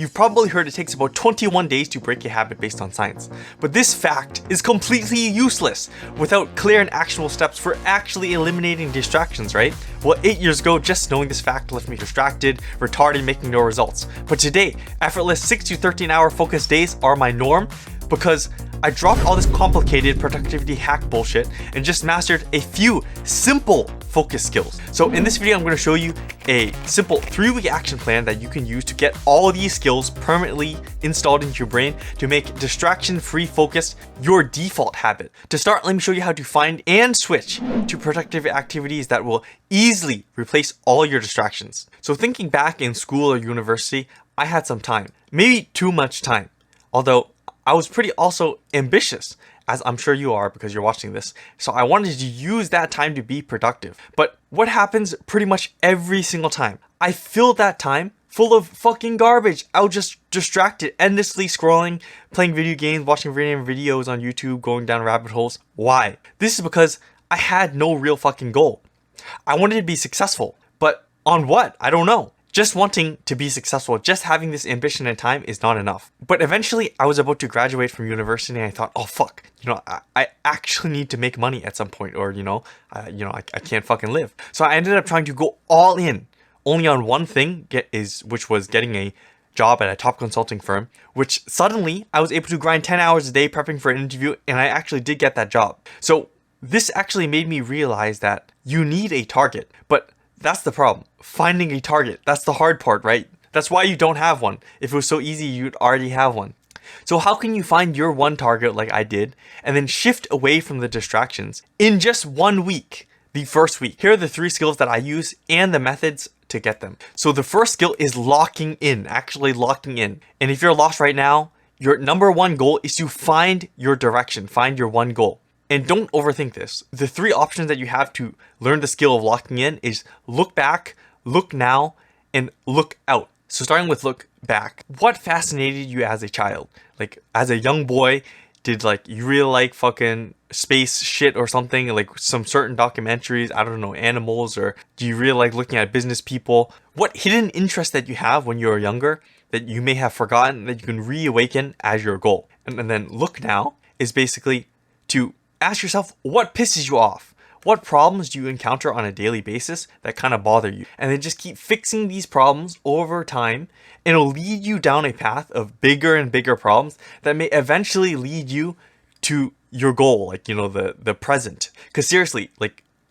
You've probably heard it takes about 21 days to break a habit based on science, but this fact is completely useless without clear and actionable steps for actually eliminating distractions, right? Well, 8 years ago, just knowing this fact left me distracted, retarded, making no results. But today, effortless 6 to 13 hour focused days are my norm because I dropped all this complicated productivity hack bullshit and just mastered a few simple focus skills. So in this video, I'm going to show you a simple 3-week action plan that you can use to get all these skills permanently installed into your brain to make distraction-free focus your default habit. To start, let me show you how to find and switch to productive activities that will easily replace all your distractions. So thinking back in school or university, I had some time, maybe too much time, although I was pretty also ambitious, as I'm sure you are because you're watching this. So I wanted to use that time to be productive. But what happens pretty much every single time? I fill that time full of fucking garbage. I was just distracted, endlessly scrolling, playing video games, watching random videos on YouTube, going down rabbit holes. Why? This is because I had no real fucking goal. I wanted to be successful, but on what? I don't know. Just wanting to be successful, just having this ambition and time is not enough. But eventually I was about to graduate from university and I thought, oh fuck, I actually need to make money at some point, or I can't fucking live. So I ended up trying to go all in only on one thing, which was getting a job at a top consulting firm, which suddenly I was able to grind 10 hours a day prepping for an interview, and I actually did get that job. So this actually made me realize that you need a target, but that's the problem. Finding a target. That's the hard part, right? That's why you don't have one. If it was so easy, you'd already have one. So how can you find your one target like I did, and then shift away from the distractions in just 1 week, the first week? Here are the 3 skills that I use and the methods to get them. So the first skill is locking in, actually locking in. And if you're lost right now, your number 1 goal is to find your direction, find your one goal. And don't overthink this. The 3 options that you have to learn the skill of locking in is look back, look now, and look out. So starting with look back, what fascinated you as a child? Like as a young boy, did you really like fucking space shit or something? Like some certain documentaries, I don't know, animals, or do you really like looking at business people? What hidden interest that you have when you were younger that you may have forgotten that you can reawaken as your goal? And then look now is basically to ask yourself what pisses you off. What problems do you encounter on a daily basis that kind of bother you? And then just keep fixing these problems over time, and it'll lead you down a path of bigger and bigger problems that may eventually lead you to your goal, the present. Because seriously,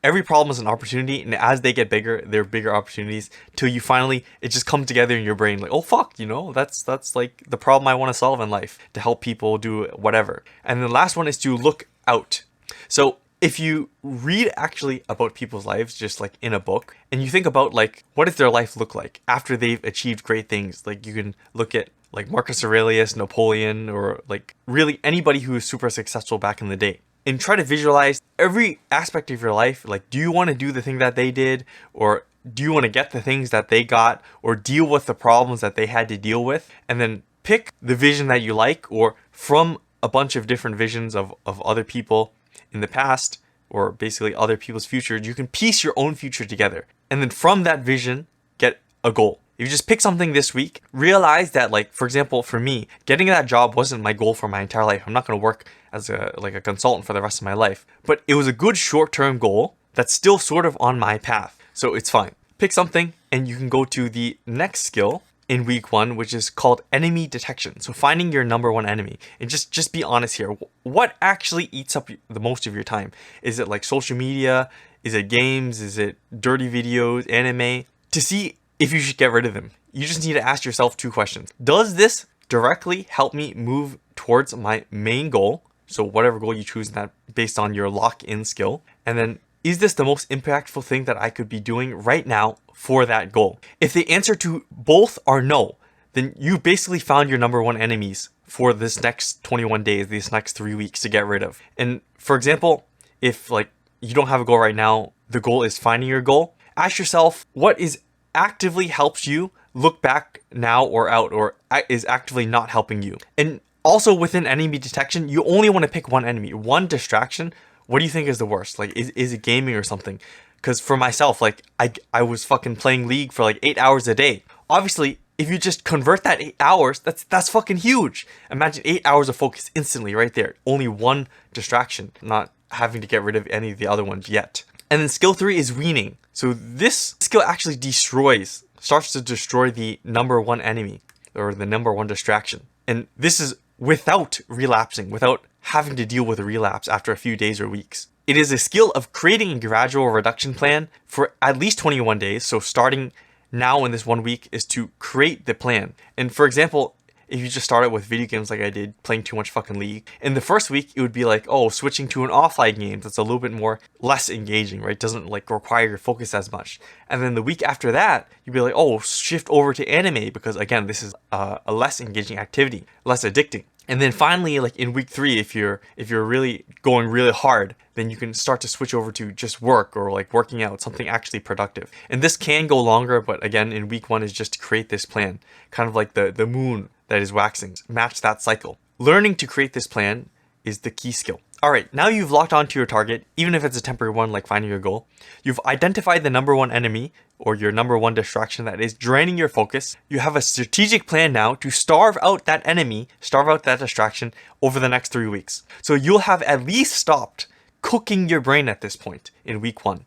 every problem is an opportunity, and as they get bigger, they're bigger opportunities till you finally, it just comes together in your brain like, oh fuck, that's like the problem I want to solve in life, to help people do whatever. And the last one is to look out. So if you read actually about people's lives, just like in a book, and you think about what does their life look like after they've achieved great things, you can look at Marcus Aurelius, Napoleon, or really anybody who was super successful back in the day, and try to visualize every aspect of your life. Do you want to do the thing that they did, or do you want to get the things that they got, or deal with the problems that they had to deal with? And then pick the vision that you like, or from a bunch of different visions of other people in the past, or basically other people's future. You can piece your own future together, and then from that vision get a goal. If you just pick something this week, realize that, for example, for me, getting that job wasn't my goal for my entire life. I'm not going to work as a consultant for the rest of my life, but it was a good short-term goal that's still sort of on my path, so it's fine. Pick something, and you can go to the next skill in week 1, which is called enemy detection. So finding your number 1 enemy, and just be honest here. What actually eats up the most of your time? Is it social media? Is it games? Is it dirty videos, anime? To see if you should get rid of them, you just need to ask yourself 2 questions. Does this directly help me move towards my main goal? So whatever goal you choose that based on your lock-in skill. And then, is this the most impactful thing that I could be doing right now for that goal? If the answer to both are no, then you basically found your number 1 enemies for this next 21 days, these next 3 weeks to get rid of. And for example, if you don't have a goal right now, the goal is finding your goal, ask yourself what is actively helps you look back now or out, or is actively not helping you. And also within enemy detection, you only want to pick one enemy, one distraction. What do you think is the worst? Is it gaming or something? Because for myself, I was fucking playing League for 8 hours a day. Obviously, if you just convert that 8 hours, that's fucking huge. Imagine 8 hours of focus instantly right there. Only one distraction, not having to get rid of any of the other ones yet. And then skill 3 is weaning. So this skill actually starts to destroy the number one enemy or the number one distraction. And this is without relapsing, without having to deal with a relapse after a few days or weeks. It is a skill of creating a gradual reduction plan for at least 21 days. So starting now in this 1 week is to create the plan. And for example, if you just started with video games like I did, playing too much fucking League, in the first week, it would be like, oh, switching to an offline game that's a little bit less engaging, right? Doesn't like require your focus as much. And then the week after that, you'd be like, oh, shift over to anime because again, this is a less engaging activity, less addicting. And then finally, like in week 3, if you're really going really hard, then you can start to switch over to just work or like working out, something actually productive. And this can go longer, but again, in week 1 is just to create this plan, kind of like the moon that is waxing, match that cycle. Learning to create this plan is the key skill. All right, now you've locked onto your target, even if it's a temporary one like finding your goal. You've identified the number one enemy or your number one distraction that is draining your focus. You have a strategic plan now to starve out that enemy, starve out that distraction over the next 3 weeks. So you'll have at least stopped cooking your brain at this point in week 1.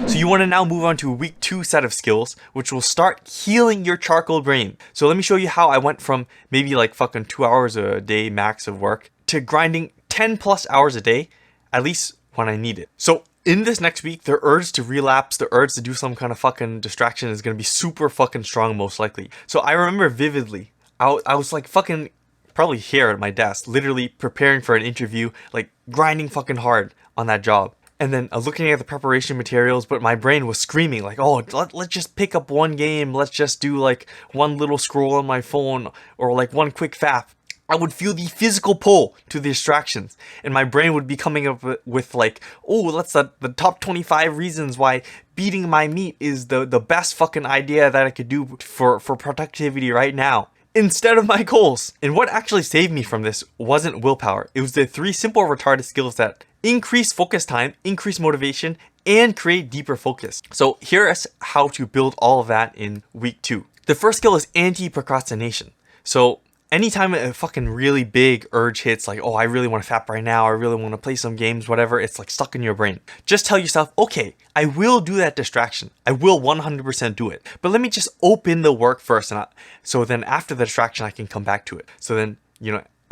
So you want to now move on to a week 2 set of skills, which will start healing your charcoal brain. So let me show you how I went from maybe like fucking 2 hours a day max of work to grinding 10 plus hours a day, at least when I need it. So in this next week, the urge to relapse, the urge to do some kind of fucking distraction is going to be super fucking strong most likely. So I remember vividly, I was like fucking probably here at my desk, literally preparing for an interview, like grinding fucking hard on that job. And then looking at the preparation materials, but my brain was screaming like, oh, let's just pick up one game. Let's just do like one little scroll on my phone or like one quick fap. I would feel the physical pull to the distractions. And my brain would be coming up with like, oh, that's the top 25 reasons why beating my meat is the best fucking idea that I could do for productivity right now, instead of my goals. And what actually saved me from this wasn't willpower. It was the 3 simple retarded skills that increase focus time, increase motivation, and create deeper focus. So here's how to build all of that in week 2. The first skill is anti-procrastination. So anytime a fucking really big urge hits, like, oh, I really want to fap right now, I really want to play some games, whatever, it's like stuck in your brain. Just tell yourself, okay, I will do that distraction. I will 100% do it. But let me just open the work first. So then after the distraction, I can come back to it. So then,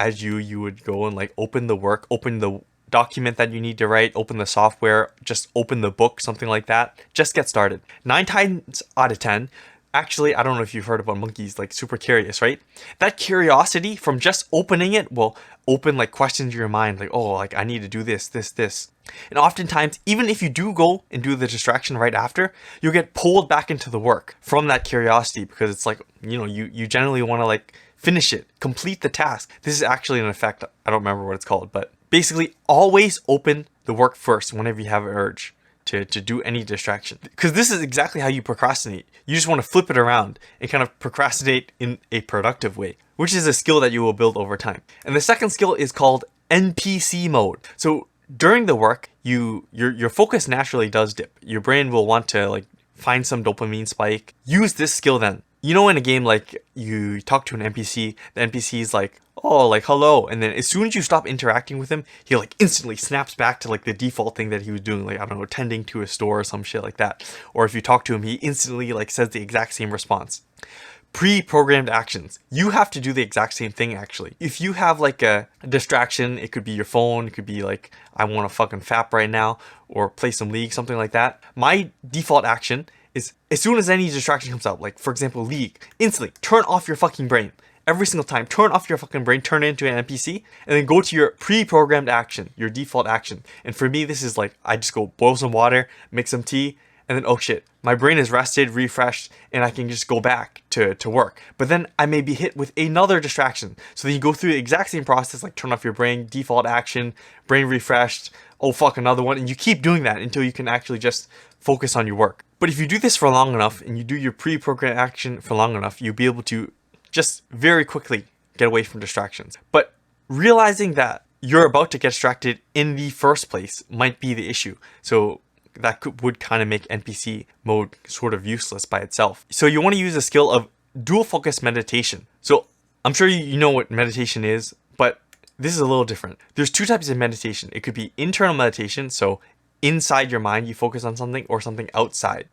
as you would go and like open the work, open the document that you need to write, open the software, just open the book, something like that. Just get started. 9 times out of 10, actually, I don't know if you've heard about monkeys, like super curious, right? That curiosity from just opening it will open like questions in your mind, like, oh, like I need to do this. And oftentimes, even if you do go and do the distraction right after, you'll get pulled back into the work from that curiosity because it's like, you generally want to like finish it, complete the task. This is actually an effect, I don't remember what it's called, but basically always open the work first whenever you have an urge to do any distraction. Because this is exactly how you procrastinate. You just want to flip it around and kind of procrastinate in a productive way, which is a skill that you will build over time. And the second skill is called NPC mode. So during the work, your focus naturally does dip. Your brain will want to like find some dopamine spike. Use this skill then. In a game, like you talk to an NPC, the NPC is like, oh, like hello. And then as soon as you stop interacting with him, he like instantly snaps back to like the default thing that he was doing. Like, I don't know, tending to a store or some shit like that. Or if you talk to him, he instantly like says the exact same response. Pre-programmed actions. You have to do the exact same thing actually. If you have like a distraction, it could be your phone, it could be like, I want to fucking fap right now, or play some League, something like that. My default action is as soon as any distraction comes up, like for example League, instantly turn off your fucking brain. Every single time, turn off your fucking brain, turn it into an NPC, and then go to your pre-programmed action, your default action. And for me, this is like, I just go boil some water, make some tea, and then, oh shit, my brain is rested, refreshed, and I can just go back to work. But then I may be hit with another distraction. So then you go through the exact same process, like turn off your brain, default action, brain refreshed, oh fuck, another one. And you keep doing that until you can actually just focus on your work. But if you do this for long enough, and you do your pre-programmed action for long enough, you'll be able to just very quickly get away from distractions. But realizing that you're about to get distracted in the first place might be the issue. So that would kind of make NPC mode sort of useless by itself. So you want to use a skill of dual focus meditation. So I'm sure you know what meditation is, but this is a little different. There's two types of meditation. It could be internal meditation, so inside your mind you focus on something, or something outside.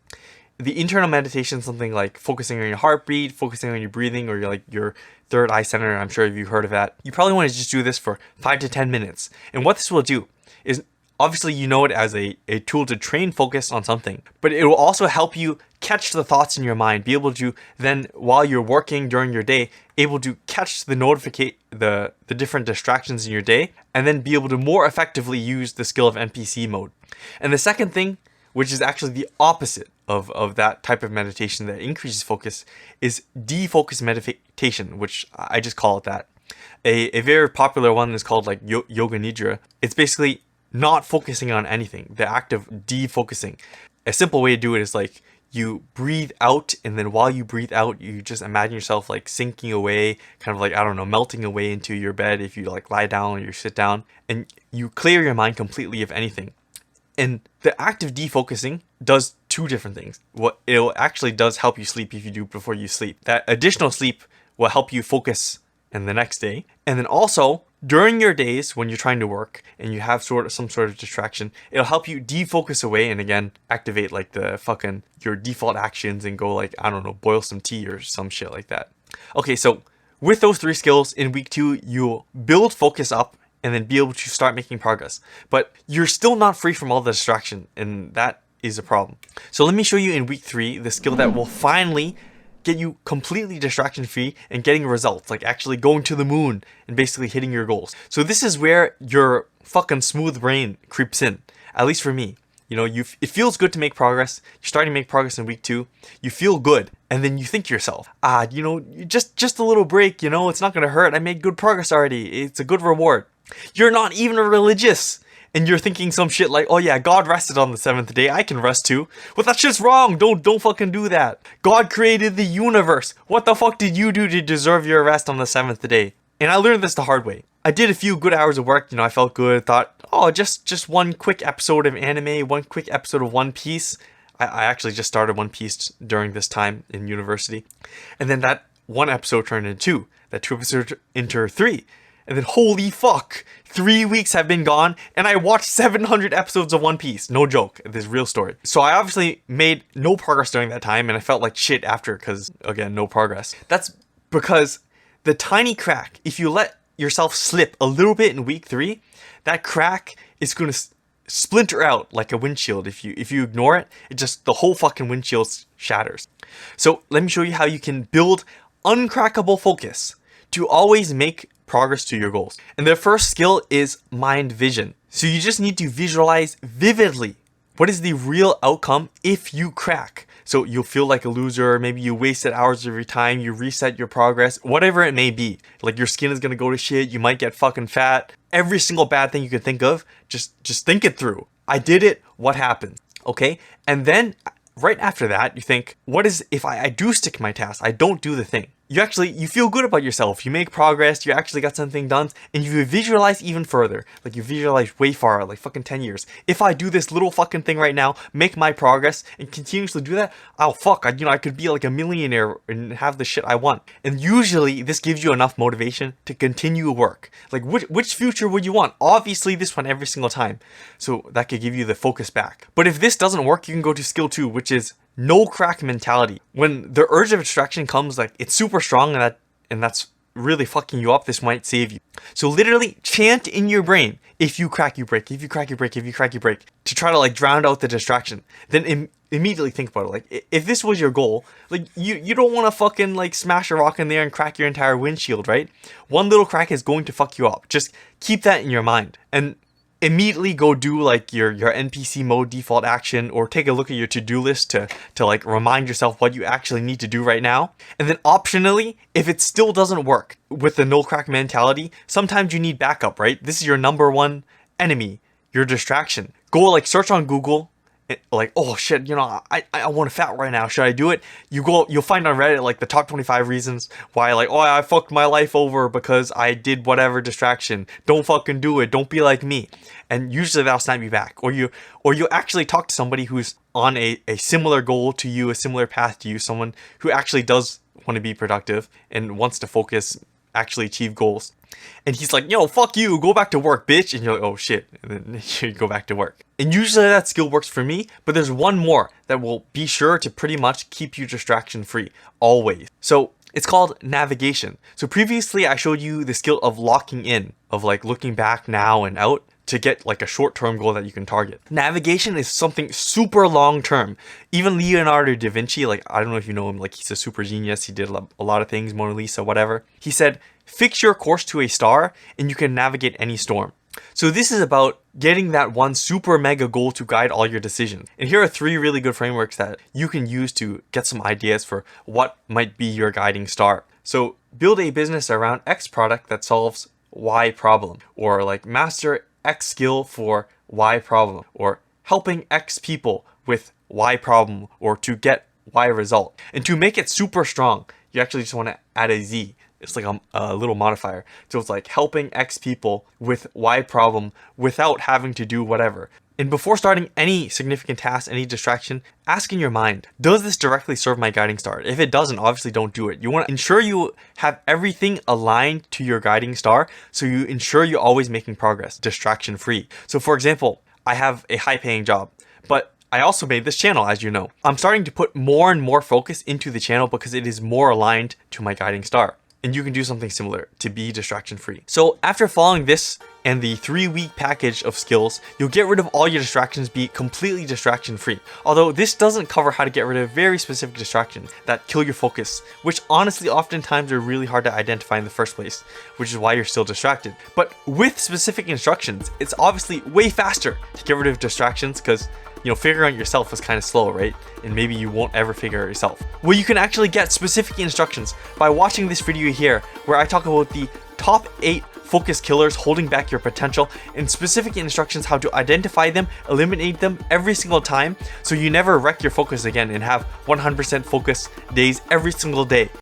The internal meditation is something like focusing on your heartbeat, focusing on your breathing, or your third eye center. I'm sure you've heard of that. You probably want to just do this for 5 to 10 minutes. And what this will do is, obviously you know it as a tool to train focus on something, but it will also help you catch the thoughts in your mind, be able to then, while you're working during your day, able to catch the different distractions in your day, and then be able to more effectively use the skill of NPC mode. And the second thing, which is actually the opposite of that type of meditation that increases focus, is defocus meditation, which I just call it that. A very popular one is called like Yoga Nidra. It's basically not focusing on anything, the act of defocusing. A simple way to do it is like you breathe out, and then while you breathe out, you just imagine yourself like sinking away, kind of like, I don't know, melting away into your bed if you like lie down or you sit down, and you clear your mind completely of anything. And the act of defocusing does two different things. What it actually does help you sleep if you do before you sleep. That additional sleep will help you focus in the next day. And then also during your days when you're trying to work and you have some sort of distraction, it'll help you defocus away and again activate like your default actions and go like, I don't know, boil some tea or some shit like that. Okay, so with those 3 skills in week 2, you'll build focus up and then be able to start making progress. But you're still not free from all the distraction, and that is a problem. So let me show you in week 3 the skill that will finally get you completely distraction free and getting results, like actually going to the moon and basically hitting your goals. So this is where your fucking smooth brain creeps in, at least for me. You know, it feels good to make progress. You're starting to make progress in week 2. You feel good, and then you think to yourself, just a little break, it's not gonna hurt. I made good progress already. It's a good reward. You're not even religious, and you're thinking some shit like, oh yeah, God rested on the 7th day, I can rest too. Well, that shit's wrong. Don't fucking do that. God created the universe. What the fuck did you do to deserve your rest on the 7th day? And I learned this the hard way. I did a few good hours of work, I felt good, thought, oh, just one quick episode of anime, one quick episode of One Piece. I actually just started One Piece during this time in university. And then that one episode turned into 2. That 2 episodes into 3. And then holy fuck, 3 weeks have been gone and I watched 700 episodes of One Piece. No joke, this is real story. So I obviously made no progress during that time and I felt like shit after because, again, no progress. That's because the tiny crack, if you let yourself slip a little bit in week 3, that crack is going to splinter out like a windshield. If you ignore it, the whole fucking windshield shatters. So let me show you how you can build uncrackable focus to always make progress to your goals. And the first skill is mind vision. So you just need to visualize vividly what is the real outcome if you crack. So you'll feel like a loser, maybe you wasted hours of your time, you reset your progress, whatever it may be. Like your skin is gonna go to shit, you might get fucking fat. Every single bad thing you can think of, just think it through. I did it, what happened? Okay? And then right after that, you think, what is if I do stick to my task, I don't do the thing? You feel good about yourself, you make progress, you actually got something done, and you visualize even further. Like you visualize way far, like fucking 10 years. If I do this little fucking thing right now, make my progress, and continuously do that, oh fuck, I could be like a millionaire and have the shit I want. And usually this gives you enough motivation to continue work. Like which future would you want? Obviously this one every single time. So that could give you the focus back. But if this doesn't work, you can go to skill 2, which is no crack mentality. When the urge of distraction comes, like it's super strong and that's really fucking you up, this might save you. So literally chant in your brain, if you crack, you break, if you crack, you break, if you crack, you break, to try to like drown out the distraction. Then immediately think about it. Like if this was your goal, like you don't want to fucking like smash a rock in there and crack your entire windshield, right? One little crack is going to fuck you up. Just keep that in your mind and immediately go do like your NPC mode default action, or take a look at your to-do list to like remind yourself what you actually need to do right now. And then optionally, if it still doesn't work with the no crack mentality, sometimes you need backup, right? This is your number one enemy, your distraction. Go like search on Google, like, oh shit, I want to fat right now, should I do it? You'll find on Reddit like the top 25 reasons why, like, oh, I fucked my life over because I did whatever distraction. Don't fucking do it, don't be like me. And usually that'll snap you back. Or you actually talk to somebody who's on a similar goal to you, a similar path to you, someone who actually does want to be productive and wants to focus, actually achieve goals. And he's like, yo, fuck you, go back to work, bitch. And you're like, oh shit. And then you go back to work. And usually that skill works for me, but there's one more that will be sure to pretty much keep you distraction free, always. So it's called navigation. So previously I showed you the skill of locking in, of like looking back now and out to get like a short-term goal that you can target. Navigation is something super long-term. Even Leonardo Da Vinci, like I don't know if you know him, like he's a super genius. He did a lot of things, Mona Lisa, whatever. He said, fix your course to a star and you can navigate any storm. So this is about getting that one super mega goal to guide all your decisions. And here are 3 really good frameworks that you can use to get some ideas for what might be your guiding star. So build a business around X product that solves Y problem, or like master X skill for Y problem, or helping X people with Y problem, or to get Y result. And to make it super strong, you actually just want to add a Z. It's like a little modifier. So it's like helping X people with Y problem without having to do whatever. And before starting any significant task, any distraction, ask in your mind, does this directly serve my guiding star? If it doesn't, obviously don't do it. You want to ensure you have everything aligned to your guiding star, so you ensure you're always making progress, distraction free. So for example, I have a high paying job, but I also made this channel, as you know. I'm starting to put more and more focus into the channel because it is more aligned to my guiding star. And you can do something similar to be distraction free. So after following this and the 3-week package of skills, you'll get rid of all your distractions, be completely distraction free. Although this doesn't cover how to get rid of very specific distractions that kill your focus, which honestly oftentimes are really hard to identify in the first place, which is why you're still distracted. But with specific instructions, it's obviously way faster to get rid of distractions because figuring out yourself is kind of slow, right? And maybe you won't ever figure it yourself. Well, you can actually get specific instructions by watching this video here, where I talk about the top 8 focus killers holding back your potential and specific instructions how to identify them, eliminate them every single time, so you never wreck your focus again and have 100% focus days every single day.